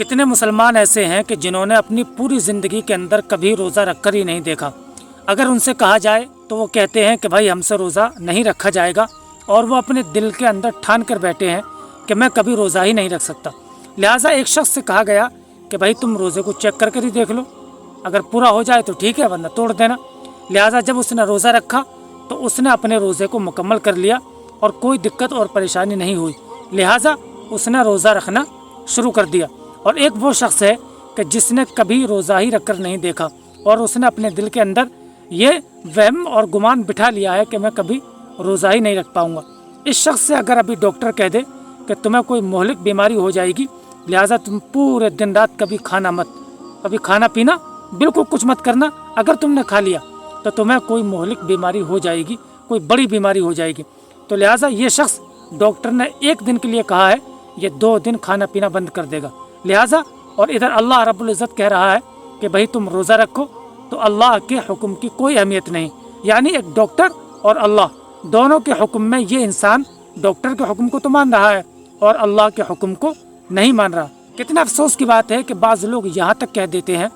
कितने मुसलमान ऐसे हैं कि जिन्होंने अपनी पूरी ज़िंदगी के अंदर कभी रोज़ा रखकर ही नहीं देखा। अगर उनसे कहा जाए तो वो कहते हैं कि भाई हमसे रोज़ा नहीं रखा जाएगा, और वो अपने दिल के अंदर ठान कर बैठे हैं कि मैं कभी रोज़ा ही नहीं रख सकता। लिहाजा एक शख्स से कहा गया कि भाई तुम रोज़े को चेक कर ही देख लो, अगर पूरा हो जाए तो ठीक है, वरना तोड़ देना। लिहाजा जब उसने रोज़ा रखा तो उसने अपने रोज़े को मुकम्मल कर लिया और कोई दिक्कत और परेशानी नहीं हुई। लिहाजा उसने रोज़ा रखना शुरू कर दिया। और एक वो शख्स है कि जिसने कभी रोज़ा ही रखकर नहीं देखा और उसने अपने दिल के अंदर ये वहम और गुमान बिठा लिया है कि मैं कभी रोज़ा ही नहीं रख पाऊँगा। इस शख्स से अगर अभी डॉक्टर कह दे कि तुम्हें कोई मोहलिक बीमारी हो जाएगी, लिहाजा तुम पूरे दिन रात कभी खाना मत, कभी खाना पीना बिल्कुल कुछ मत करना, अगर तुमने खा लिया तो तुम्हें कोई मोहलिक बीमारी हो जाएगी, कोई बड़ी बीमारी हो जाएगी। तो लिहाजा ये शख्स डॉक्टर ने एक दिन के लिए कहा है, ये 2 दिन खाना पीना बंद कर देगा। लिहाजा और इधर अल्लाह रब्बुल इज़्ज़त कह रहा है कि भाई तुम रोज़ा रखो, तो अल्लाह के हुक्म की कोई अहमियत नहीं। यानी एक डॉक्टर और अल्लाह दोनों के हुक्म में ये इंसान डॉक्टर के हुक्म को तो मान रहा है और अल्लाह के हुक्म को नहीं मान रहा। कितना अफसोस की बात है कि बाज़ लोग यहाँ तक कह देते हैं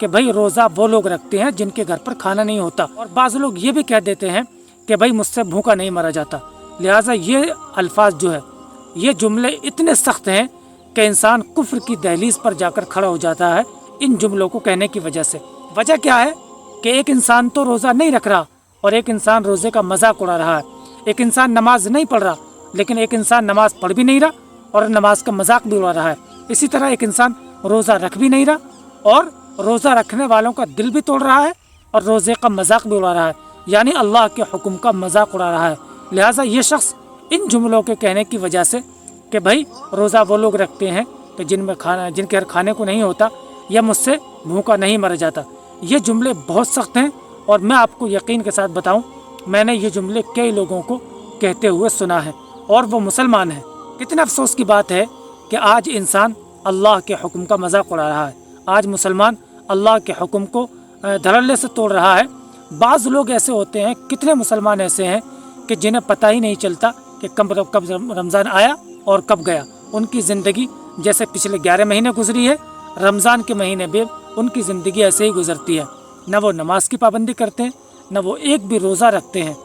कि भाई रोज़ा वो लोग रखते हैं जिनके घर पर खाना नहीं होता, और बाज़ लोग ये भी कह देते हैं कि भाई मुझसे भूखा नहीं मरा जाता। लिहाजा ये अल्फाज जो है, ये जुमले इतने सख्त हैं कि इंसान कुफ्र की दहलीज पर जाकर खड़ा हो जाता है इन जुमलों को कहने की वजह से। वजह क्या है कि एक इंसान तो रोज़ा नहीं रख रहा और एक इंसान रोज़े का मजाक उड़ा रहा है। एक इंसान नमाज नहीं पढ़ रहा, लेकिन एक इंसान नमाज पढ़ भी नहीं रहा और नमाज का मजाक भी उड़ा रहा है। इसी तरह एक इंसान रोज़ा रख भी नहीं रहा और रोज़ा रखने वालों का दिल भी तोड़ रहा है और रोज़े का मजाक भी उड़ा रहा है, यानी अल्लाह के हुक्म का मजाक उड़ा रहा है। लिहाजा ये शख्स इन जुमलों के कहने की वजह से कि भाई रोज़ा वो लोग रखते हैं कि जिनके घर खाने को नहीं होता, या मुझसे भूखा नहीं मर जाता, ये जुमले बहुत सख्त हैं। और मैं आपको यकीन के साथ बताऊं, मैंने ये जुमले कई लोगों को कहते हुए सुना है और वो मुसलमान हैं। कितना अफसोस की बात है कि आज इंसान अल्लाह के हुक्म का मजाक उड़ा रहा है। आज मुसलमान अल्लाह के हुक्म को धड़ल्ले से तोड़ रहा है। बाज़ लोग ऐसे होते हैं, कितने मुसलमान ऐसे हैं कि जिन्हें पता ही नहीं चलता कि कब रमज़ान आया और कब गया। उनकी ज़िंदगी जैसे पिछले 11 महीने गुजरी है, रमज़ान के महीने में उनकी ज़िंदगी ऐसे ही गुजरती है। न वो नमाज की पाबंदी करते हैं, न वो एक भी रोज़ा रखते हैं।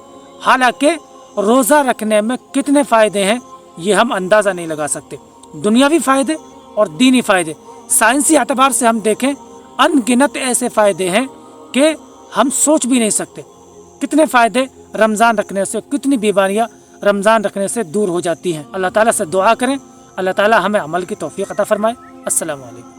हालांकि रोज़ा रखने में कितने फ़ायदे हैं ये हम अंदाज़ा नहीं लगा सकते। दुनियावी फ़ायदे और दीनी फ़ायदे, साइंसी एतबार से हम देखें, अनगिनत ऐसे फ़ायदे हैं कि हम सोच भी नहीं सकते। कितने फ़ायदे रमज़ान रखने से, कितनी बीमारियाँ रमज़ान रखने से दूर हो जाती हैं। अल्लाह ताला से दुआ करें, अल्लाह ताला हमें अमल की तौफीक अता फरमाए। अस्सलामु अलैकुम।